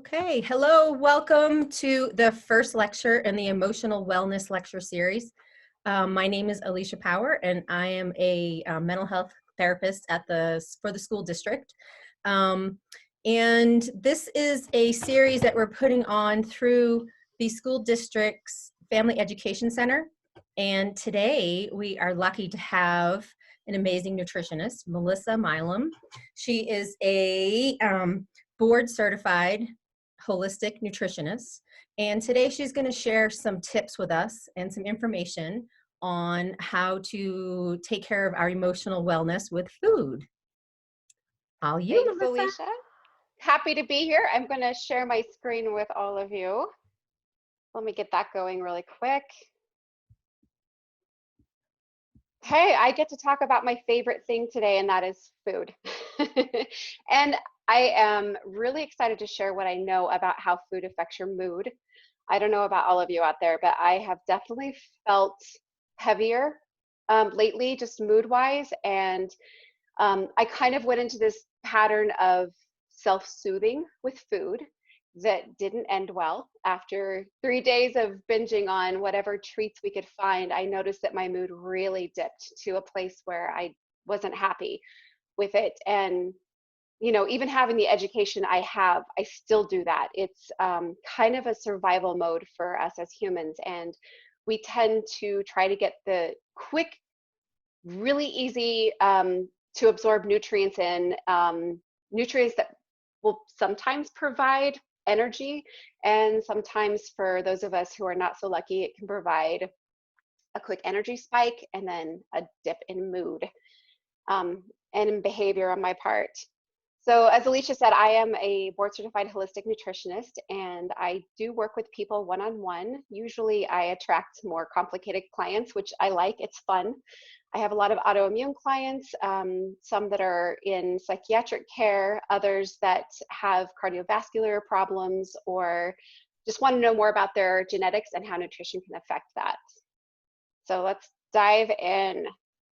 Okay, hello, welcome to the first lecture in the Emotional Wellness Lecture Series. My name is Alicia Power, and I am a mental health therapist for the school district. And this is a series that we're putting on through the school district's Family Education Center. And today we are lucky to have an amazing nutritionist, Melissa Milam. She is a board certified holistic nutritionist, and today she's going to share some tips with us and some information on how to take care of our emotional wellness with food. All you, Thanks, Melissa. Alicia. Happy to be here. I'm going to share my screen with all of you. Let me get that going really quick. Hey, I get to talk about my favorite thing today, and that is food. And I am really excited to share what I know about how food affects your mood. I don't know about all of you out there, but I have definitely felt heavier lately, just mood-wise. And I kind of went into this pattern of self-soothing with food that didn't end well. After 3 days of binging on whatever treats we could find, I noticed that my mood really dipped to a place where I wasn't happy with it. And, you know, even having the education I have, I still do that. It's kind of a survival mode for us as humans. And we tend to try to get the quick, really easy to absorb nutrients in, nutrients that will sometimes provide energy, and sometimes for those of us who are not so lucky, it can provide a quick energy spike and then a dip in mood and in behavior on my part. So as Alicia said, I am a board certified holistic nutritionist, and I do work with people one-on-one. Usually I attract more complicated clients, which I like. It's fun. I have a lot of autoimmune clients, some that are in psychiatric care, others that have cardiovascular problems, or just want to know more about their genetics and how nutrition can affect that. So let's dive in.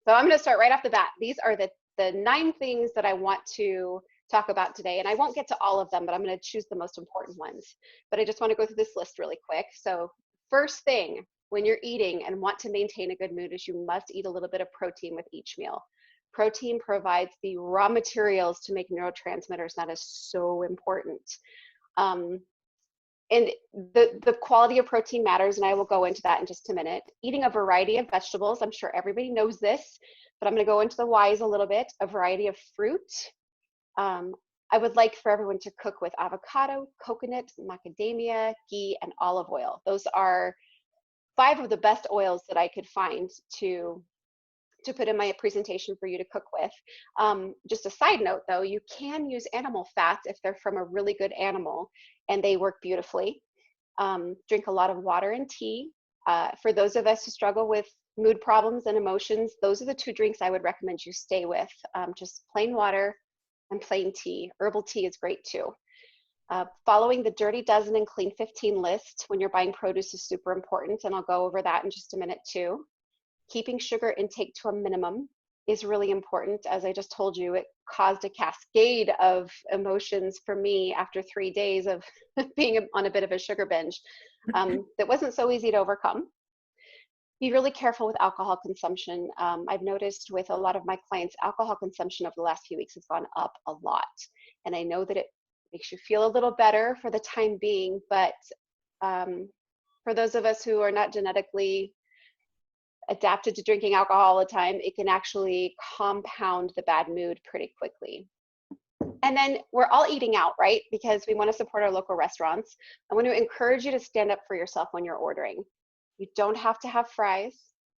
So I'm going to start right off the bat. These are the 9 things that I want to talk about today, and I won't get to all of them, but I'm going to choose the most important ones. But I just want to go through this list really quick. So first thing, when you're eating and want to maintain a good mood, is you must eat a little bit of protein with each meal. Protein provides the raw materials to make neurotransmitters. That is so important. And the quality of protein matters, and I will go into that in just a minute. Eating a variety of vegetables, I'm sure everybody knows this, but I'm going to go into the whys a little bit. A variety of fruit. I would like for everyone to cook with avocado, coconut, macadamia, ghee, and olive oil. Those are 5 of the best oils that I could find to put in my presentation for you to cook with. Just a side note though, you can use animal fats if they're from a really good animal, and they work beautifully. Drink a lot of water and tea. For those of us who struggle with mood problems and emotions, those are the 2 drinks I would recommend you stay with. Just plain water and plain tea. Herbal tea is great too. Following the Dirty Dozen and Clean 15 list when you're buying produce is super important, and I'll go over that in just a minute too. Keeping sugar intake to a minimum is really important. As I just told you, it caused a cascade of emotions for me after 3 days of being on a bit of a sugar binge that wasn't so easy to overcome. Be really careful with alcohol consumption. I've noticed with a lot of my clients, alcohol consumption over the last few weeks has gone up a lot. And I know that it makes you feel a little better for the time being, but for those of us who are not genetically adapted to drinking alcohol all the time, it can actually compound the bad mood pretty quickly. And then we're all eating out, right? Because we want to support our local restaurants. I want to encourage you to stand up for yourself when you're ordering. You don't have to have fries.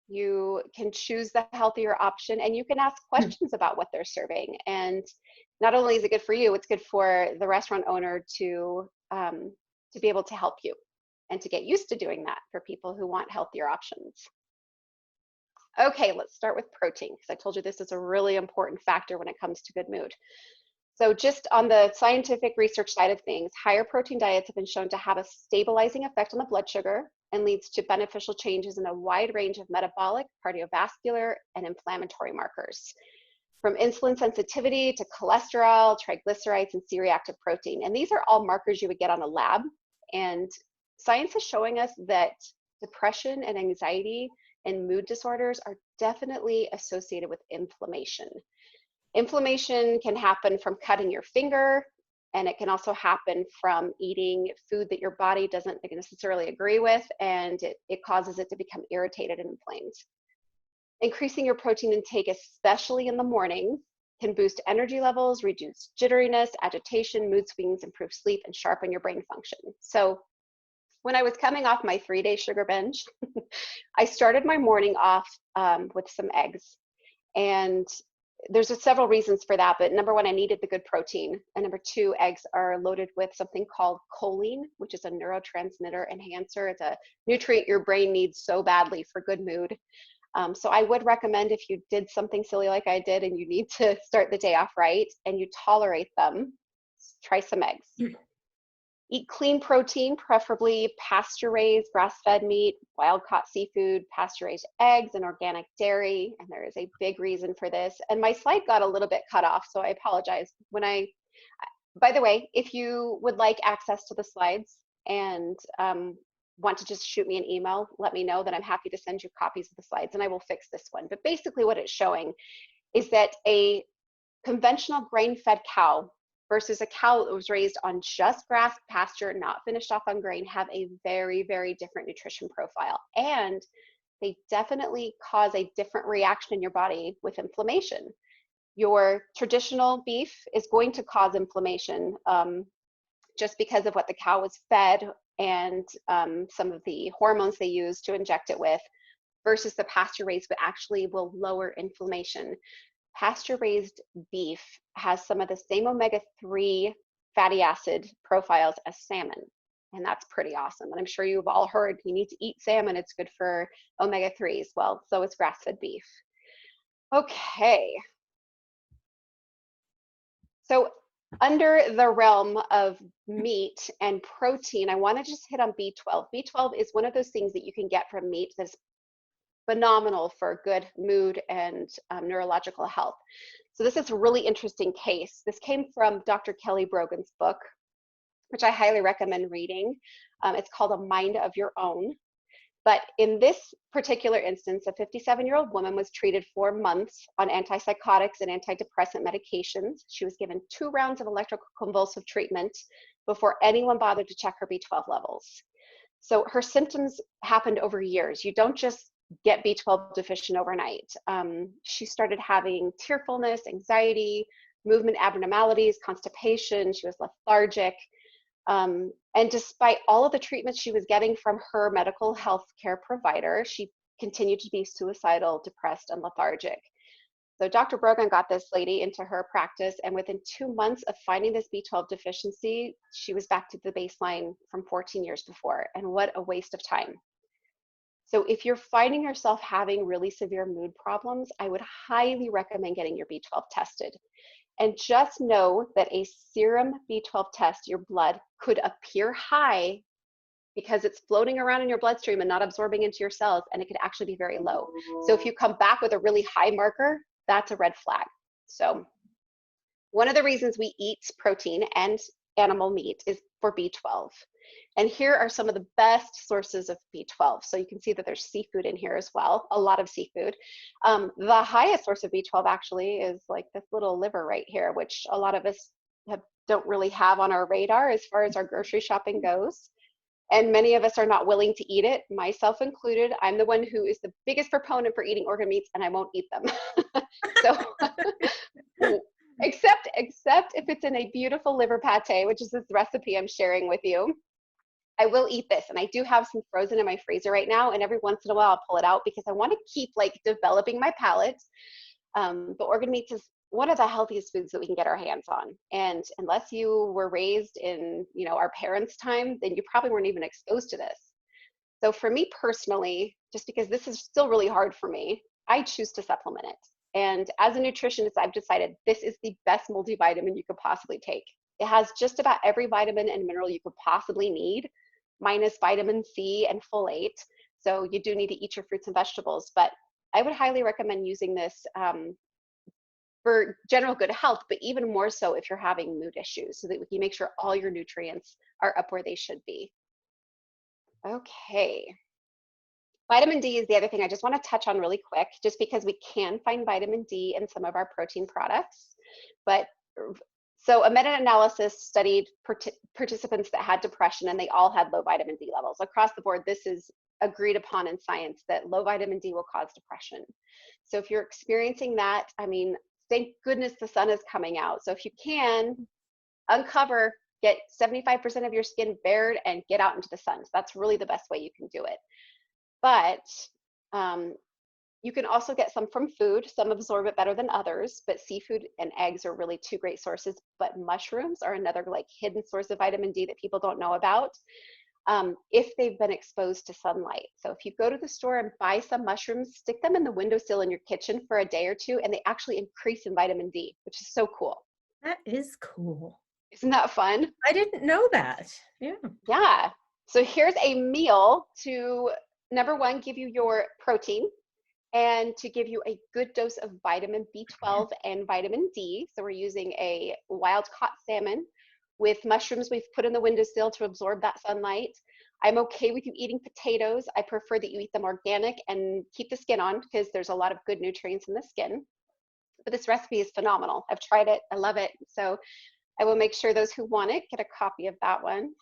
You can choose the healthier option, and you can ask questions about what they're serving. And not only is it good for you, it's good for the restaurant owner to be able to help you and to get used to doing that for people who want healthier options. Okay, let's start with protein, because I told you this is a really important factor when it comes to good mood. So just on the scientific research side of things, higher protein diets have been shown to have a stabilizing effect on the blood sugar and leads to beneficial changes in a wide range of metabolic, cardiovascular, and inflammatory markers. from insulin sensitivity to cholesterol, triglycerides, and C-reactive protein. And these are all markers you would get on a lab. And science is showing us that depression and anxiety and mood disorders are definitely associated with inflammation. Inflammation can happen from cutting your finger, and it can also happen from eating food that your body doesn't necessarily agree with, and it causes it to become irritated and inflamed. Increasing your protein intake, especially in the morning, can boost energy levels, reduce jitteriness, agitation, mood swings, improve sleep, and sharpen your brain function. So when I was coming off my 3-day sugar binge, I started my morning off with some eggs. And there's just several reasons for that, but number one, I needed the good protein. And number two, eggs are loaded with something called choline, which is a neurotransmitter enhancer. It's a nutrient your brain needs so badly for good mood. So I would recommend, if you did something silly like I did and you need to start the day off right and you tolerate them, try some eggs. Eat clean protein, preferably pasture-raised, grass-fed meat, wild-caught seafood, pasture-raised eggs, and organic dairy. And there is a big reason for this. And my slide got a little bit cut off, so I apologize. By the way, if you would like access to the slides and want to just shoot me an email, let me know, that I'm happy to send you copies of the slides, and I will fix this one. But basically what it's showing is that a conventional grain-fed cow versus a cow that was raised on just grass pasture, not finished off on grain, have a very, very different nutrition profile. And they definitely cause a different reaction in your body with inflammation. Your traditional beef is going to cause inflammation just because of what the cow was fed and some of the hormones they use to inject it with, versus the pasture raised, but actually will lower inflammation. Pasture-raised beef has some of the same omega-3 fatty acid profiles as salmon, and that's pretty awesome. And I'm sure you've all heard you need to eat salmon, it's good for omega-3s. Well, so is grass-fed beef. Okay. So under the realm of meat and protein, I want to just hit on B12. B12 is one of those things that you can get from meat that's phenomenal for good mood and neurological health. So this is a really interesting case. This came from Dr. Kelly Brogan's book, which I highly recommend reading. It's called A Mind of Your Own. But in this particular instance, a 57-year-old woman was treated for months on antipsychotics and antidepressant medications. She was given 2 rounds of electroconvulsive treatment before anyone bothered to check her B12 levels. So her symptoms happened over years. You don't just get B12 deficient overnight. She started having tearfulness, anxiety, movement abnormalities, constipation. She was lethargic. And despite all of the treatments she was getting from her medical health care provider, she continued to be suicidal, depressed, and lethargic. So Dr. Brogan got this lady into her practice, and within 2 months of finding this B12 deficiency, she was back to the baseline from 14 years before. And what a waste of time. So if you're finding yourself having really severe mood problems, I would highly recommend getting your B12 tested. And just know that a serum B12 test, your blood, could appear high because it's floating around in your bloodstream and not absorbing into your cells, and it could actually be very low. So if you come back with a really high marker, that's a red flag. So one of the reasons we eat protein and animal meat is for B12. And here are some of the best sources of B12. So you can see that there's seafood in here as well, a lot of seafood. The highest source of B12 actually is like this little liver right here, which a lot of us don't really have on our radar as far as our grocery shopping goes. And many of us are not willing to eat it, myself included. I'm the one who is the biggest proponent for eating organ meats, and I won't eat them. So, except if it's in a beautiful liver pate, which is this recipe I'm sharing with you. I will eat this, and I do have some frozen in my freezer right now, and every once in a while I'll pull it out because I want to keep like developing my palate. But organ meats is one of the healthiest foods that we can get our hands on. And unless you were raised in, our parents' time, then you probably weren't even exposed to this. So for me personally, just because this is still really hard for me, I choose to supplement it. And as a nutritionist, I've decided this is the best multivitamin you could possibly take. It has just about every vitamin and mineral you could possibly need, minus vitamin C and folate. So you do need to eat your fruits and vegetables, but I would highly recommend using this for general good health, but even more so if you're having mood issues, so that we can make sure all your nutrients are up where they should be. Okay. Vitamin D is the other thing I just want to touch on really quick, just because we can find vitamin D in some of our protein products. But so a meta-analysis studied participants that had depression, and they all had low vitamin D levels. Across the board, this is agreed upon in science that low vitamin D will cause depression. So if you're experiencing that, I mean, thank goodness the sun is coming out. So if you can, uncover, get 75% of your skin bared and get out into the sun. So that's really the best way you can do it. But you can also get some from food. Some absorb it better than others, but seafood and eggs are really two great sources. But mushrooms are another like hidden source of vitamin D that people don't know about if they've been exposed to sunlight. So if you go to the store and buy some mushrooms, stick them in the windowsill in your kitchen for a day or two, and they actually increase in vitamin D, which is so cool. That is cool. Isn't that fun? I didn't know that. Yeah. Yeah. So here's a meal to, number one, give you your protein, and to give you a good dose of vitamin B12 and vitamin D. So we're using a wild caught salmon with mushrooms we've put in the windowsill to absorb that sunlight. I'm okay with you eating potatoes. I prefer that you eat them organic and keep the skin on, because there's a lot of good nutrients in the skin. But this recipe is phenomenal. I've tried it. I love it. So I will make sure those who want it get a copy of that one.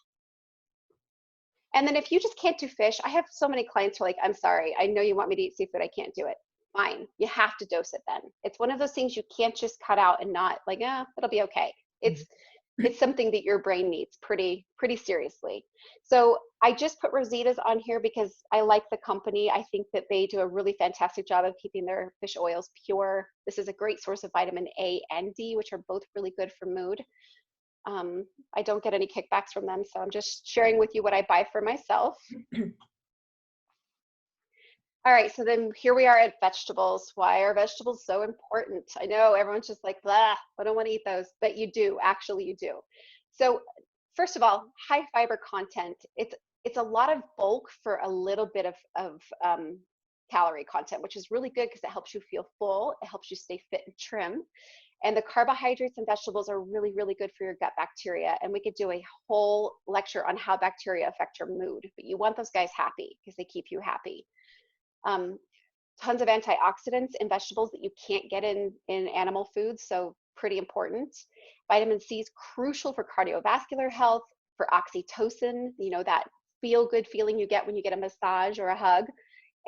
And then if you just can't do fish, I have so many clients who are like, I'm sorry, I know you want me to eat seafood, I can't do it. Fine, you have to dose it then. It's one of those things you can't just cut out and not like, it'll be okay. It's something that your brain needs pretty seriously. So I just put Rosita's on here because I like the company. I think that they do a really fantastic job of keeping their fish oils pure. This is a great source of vitamin A and D, which are both really good for mood. I don't get any kickbacks from them, so I'm just sharing with you what I buy for myself. All right, so then here we are at vegetables. Why are vegetables so important? I know everyone's just like, blah, I don't want to eat those, but you do, actually you do. So first of all, high fiber content. It's a lot of bulk for a little bit of calorie content, which is really good because it helps you feel full, it helps you stay fit and trim. And the carbohydrates in vegetables are really, really good for your gut bacteria. And we could do a whole lecture on how bacteria affect your mood, but you want those guys happy because they keep you happy. Tons of antioxidants in vegetables that you can't get in animal foods, so pretty important. Vitamin C is crucial for cardiovascular health, for oxytocin, you know, that feel-good feeling you get when you get a massage or a hug.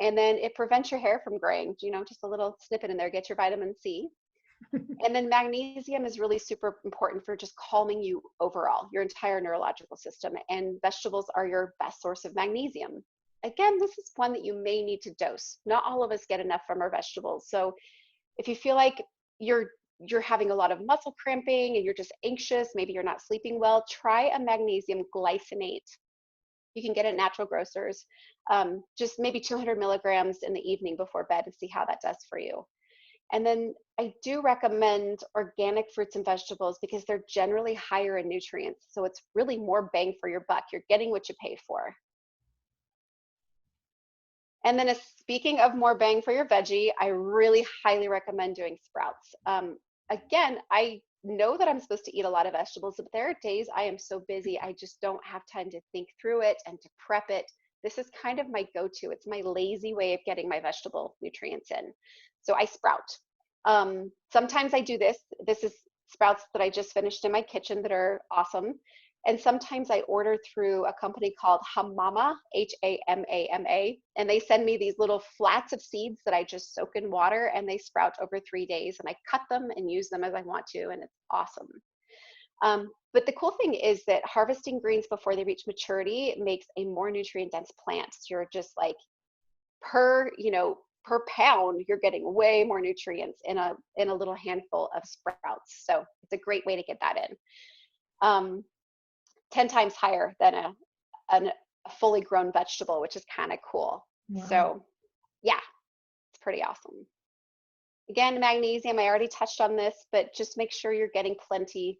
And then it prevents your hair from graying, you know, just a little snippet in there, get your vitamin C. And then magnesium is really super important for just calming you overall, your entire neurological system. And vegetables are your best source of magnesium. Again, this is one that you may need to dose. Not all of us get enough from our vegetables. So if you feel like you're having a lot of muscle cramping and you're just anxious, maybe you're not sleeping well, try a magnesium glycinate. You can get it at natural grocers, just maybe 200 milligrams in the evening before bed, and see how that does for you. And then I do recommend organic fruits and vegetables because they're generally higher in nutrients. So it's really more bang for your buck. You're getting what you pay for. And then speaking of more bang for your veggie, I really highly recommend doing sprouts. Again, I know that I'm supposed to eat a lot of vegetables, but there are days I am so busy, I just don't have time to think through it and to prep it. This is kind of my go-to. It's my lazy way of getting my vegetable nutrients in. So I sprout. Sometimes I do this. This is sprouts that I just finished in my kitchen that are awesome. And sometimes I order through a company called Hamama, Hamama, and they send me these little flats of seeds that I just soak in water, and they sprout over 3 days, and I cut them and use them as I want to, and it's awesome. But the cool thing is that harvesting greens before they reach maturity makes a more nutrient-dense plant. So you're just like per pound, you're getting way more nutrients in a little handful of sprouts. So it's a great way to get that in. 10 times higher than a fully grown vegetable, which is kind of cool. Wow. So yeah, it's pretty awesome. Again, magnesium, I already touched on this, but just make sure you're getting plenty.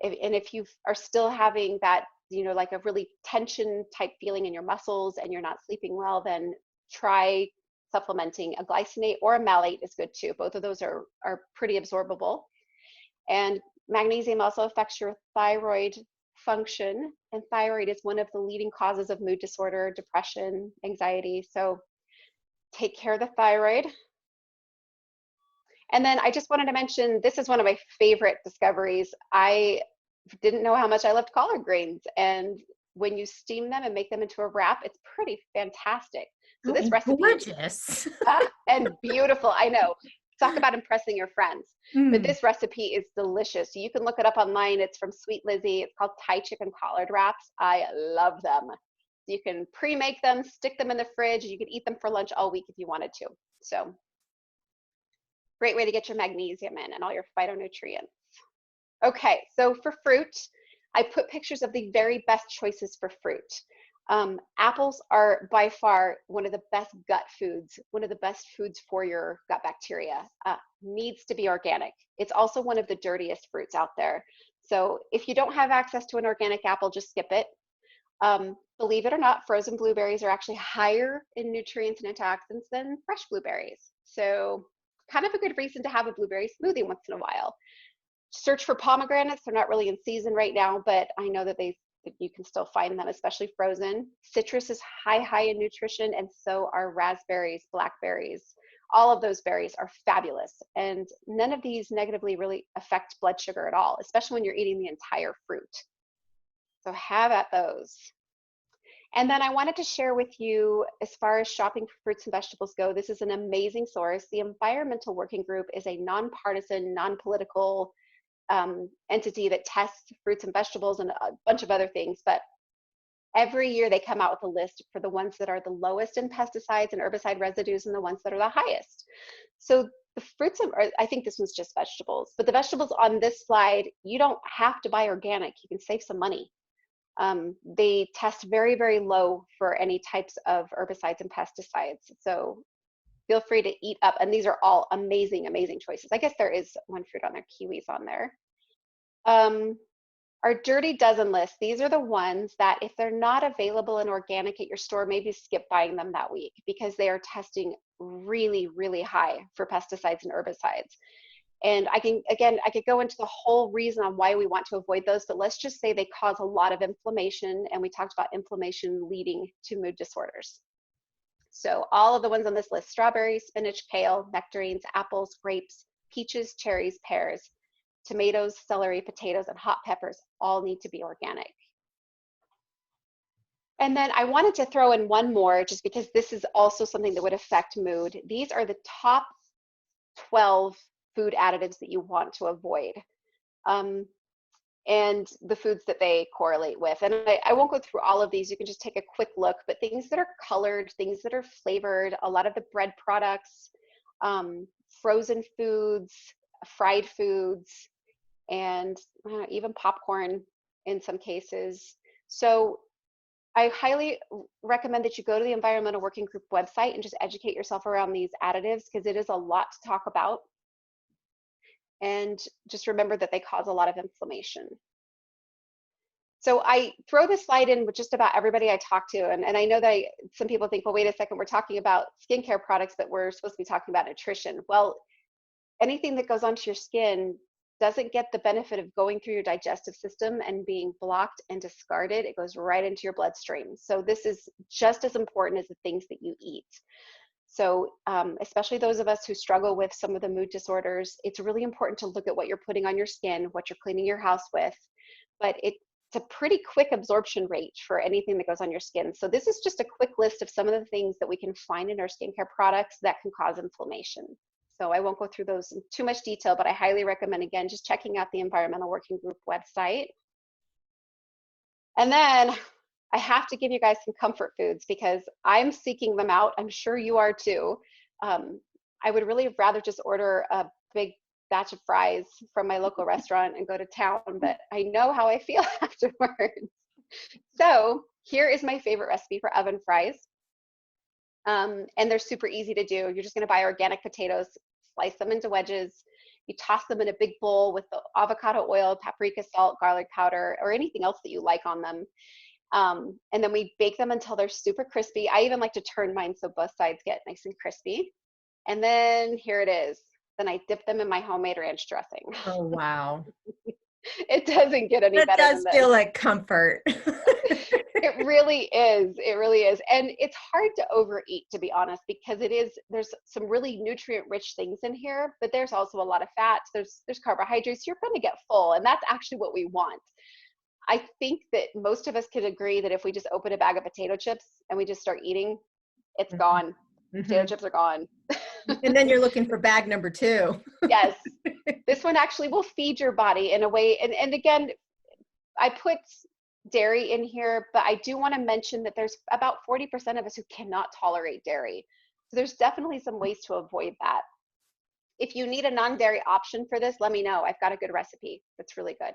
And if you are still having that, like a really tension type feeling in your muscles and you're not sleeping well, then try supplementing. A glycinate or a malate is good too. Both of those are pretty absorbable. And magnesium also affects your thyroid function, and thyroid is one of the leading causes of mood disorder, depression, anxiety. So take care of the thyroid. And then I just wanted to mention, this is one of my favorite discoveries. I didn't know how much I loved collard greens, and when you steam them and make them into a wrap, it's pretty fantastic. So Oh, this and recipe is gorgeous. and beautiful. I know. Talk about impressing your friends. But Mm. this recipe is delicious. You can look it up online. It's from Sweet Lizzie. It's called Thai chicken collard wraps. I love them. You can pre-make them, stick them in the fridge. You can eat them for lunch all week if you wanted to. So great way to get your magnesium in and all your phytonutrients. Okay, so for fruit, I put pictures of the very best choices for fruit. Apples are by far one of the best gut foods, one of the best foods for your gut bacteria. Needs to be organic. It's also one of the dirtiest fruits out there. So if you don't have access to an organic apple, just skip it. Believe it or not, frozen blueberries are actually higher in nutrients and antioxidants than fresh blueberries. So kind of a good reason to have a blueberry smoothie once in a while. Search for pomegranates. They're not really in season right now, but I know that you can still find them, especially frozen. Citrus is high in nutrition, and so are raspberries, blackberries. All of those berries are fabulous, and none of these negatively really affect blood sugar at all, especially when you're eating the entire fruit. So have at those. And then I wanted to share with you, as far as shopping for fruits and vegetables go, this is an amazing source. The Environmental Working Group is a nonpartisan, non-political entity that tests fruits and vegetables and a bunch of other things. But every year they come out with a list for the ones that are the lowest in pesticides and herbicide residues and the ones that are the highest. So the fruits, I think this one's just vegetables, but the vegetables on this slide, you don't have to buy organic. You can save some money. They test very low for any types of herbicides and pesticides. So feel free to eat up. And these are all amazing choices. I guess there is one fruit on there, kiwis on there. Our dirty dozen list, these are the ones that if they're not available in organic at your store, maybe skip buying them that week because they are testing really high for pesticides and herbicides. And I could go into the whole reason on why we want to avoid those, but let's just say they cause a lot of inflammation, and we talked about inflammation leading to mood disorders. So all of the ones on this list: strawberries, spinach, kale, nectarines, apples, grapes, peaches, cherries, pears, tomatoes, celery, potatoes, and hot peppers all need to be organic. And then I wanted to throw in one more, just because this is also something that would affect mood. These are the top 12 food additives that you want to avoid, and the foods that they correlate with. And I won't go through all of these. You can just take a quick look, but things that are colored, things that are flavored, a lot of the bread products, frozen foods, fried foods, and even popcorn in some cases. So I highly recommend that you go to the Environmental Working Group website and just educate yourself around these additives, because it is a lot to talk about. And just remember that they cause a lot of inflammation. So I throw this slide in with just about everybody I talk to. And I know that some people think, well, wait a second, we're talking about skincare products, but we're supposed to be talking about nutrition. Well, anything that goes onto your skin doesn't get the benefit of going through your digestive system and being blocked and discarded. It goes right into your bloodstream. So this is just as important as the things that you eat. So especially those of us who struggle with some of the mood disorders, it's really important to look at what you're putting on your skin, what you're cleaning your house with. But it's a pretty quick absorption rate for anything that goes on your skin. So this is just a quick list of some of the things that we can find in our skincare products that can cause inflammation. So I won't go through those in too much detail, but I highly recommend, again, just checking out the Environmental Working Group website. And then I have to give you guys some comfort foods because I'm seeking them out. I'm sure you are too. I would really rather just order a big batch of fries from my local restaurant and go to town, but I know how I feel afterwards. So here is my favorite recipe for oven fries. And they're super easy to do. You're just going to buy organic potatoes, slice them into wedges. You toss them in a big bowl with the avocado oil, paprika, salt, garlic powder, or anything else that you like on them. And then we bake them until they're super crispy. I even like to turn mine so both sides get nice and crispy. And then here it is. Then I dip them in my homemade ranch dressing. Oh, wow. It doesn't get any That better does than this. feel like comfort. It really is. It really is. And it's hard to overeat, to be honest, because there's some really nutrient rich things in here, but there's also a lot of fats. There's carbohydrates. You're going to get full. And that's actually what we want. I think that most of us could agree that if we just open a bag of potato chips and we just start eating, it's gone. Potato chips are gone. And then you're looking for bag number 2. Yes. This one actually will feed your body in a way. And again, I put dairy in here, but I do want to mention that there's about 40% of us who cannot tolerate dairy. So there's definitely some ways to avoid that. If you need a non-dairy option for this, let me know. I've got a good recipe that's really good.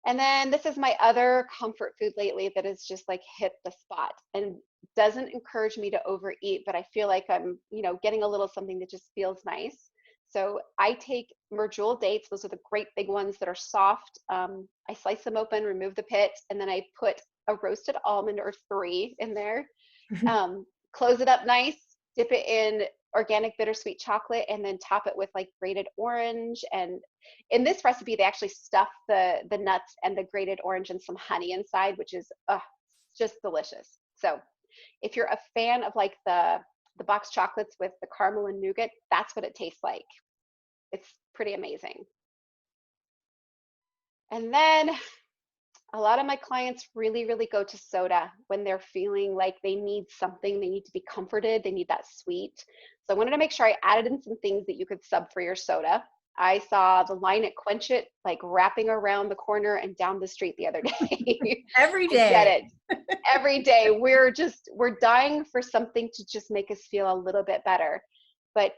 And then this is my other comfort food lately that has just like hit the spot and doesn't encourage me to overeat, but I feel like I'm, getting a little something that just feels nice. So I take merjul dates. Those are the great big ones that are soft. I slice them open, remove the pit, and then I put a roasted almond or 3 in there. Close it up nice, dip it in organic bittersweet chocolate, and then top it with like grated orange. And in this recipe, they actually stuff the nuts and the grated orange and some honey inside, which is just delicious. So if you're a fan of like the box chocolates with the caramel and nougat, that's what it tastes like. It's pretty amazing. And then a lot of my clients really, really go to soda when they're feeling like they need something, they need to be comforted, they need that sweet. So I wanted to make sure I added in some things that you could sub for your soda. I saw the line at Quench It like wrapping around the corner and down the street the other day. Every I get day. it. Every day we're dying for something to just make us feel a little bit better. But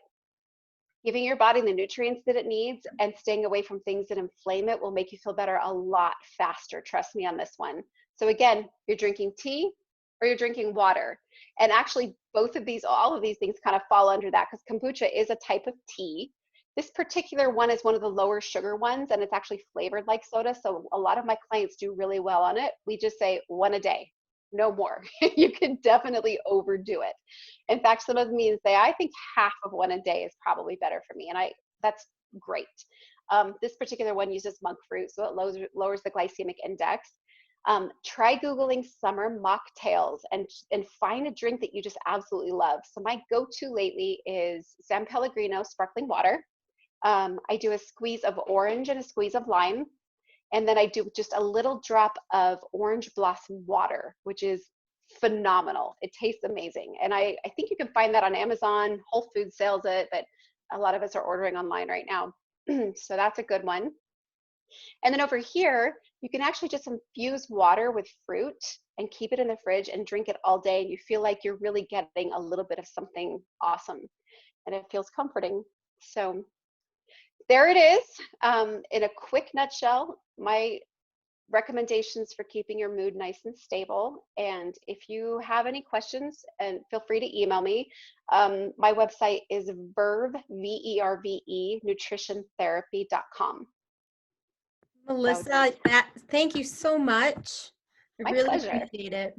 giving your body the nutrients that it needs and staying away from things that inflame it will make you feel better a lot faster. Trust me on this one. So again, you're drinking tea or you're drinking water. And actually all of these things kind of fall under that because kombucha is a type of tea. This particular one is one of the lower sugar ones and it's actually flavored like soda. So a lot of my clients do really well on it. We just say 1 a day, no more. You can definitely overdo it. In fact, some of them even say, I think half of 1 a day is probably better for me. And that's great. This particular one uses monk fruit, so it lowers the glycemic index. Try Googling summer mocktails and find a drink that you just absolutely love. So my go-to lately is San Pellegrino sparkling water. I do a squeeze of orange and a squeeze of lime. And then I do just a little drop of orange blossom water, which is phenomenal. It tastes amazing. And I think you can find that on Amazon. Whole Foods sells it, but a lot of us are ordering online right now. So that's a good one. And then over here, you can actually just infuse water with fruit and keep it in the fridge and drink it all day. And you feel like you're really getting a little bit of something awesome. And it feels comforting. So there it is. In a quick nutshell, my recommendations for keeping your mood nice and stable. And if you have any questions, and feel free to email me. My website is verve, VERVE, nutritiontherapy.com. Melissa, thank you so much. I My really pleasure. appreciate it.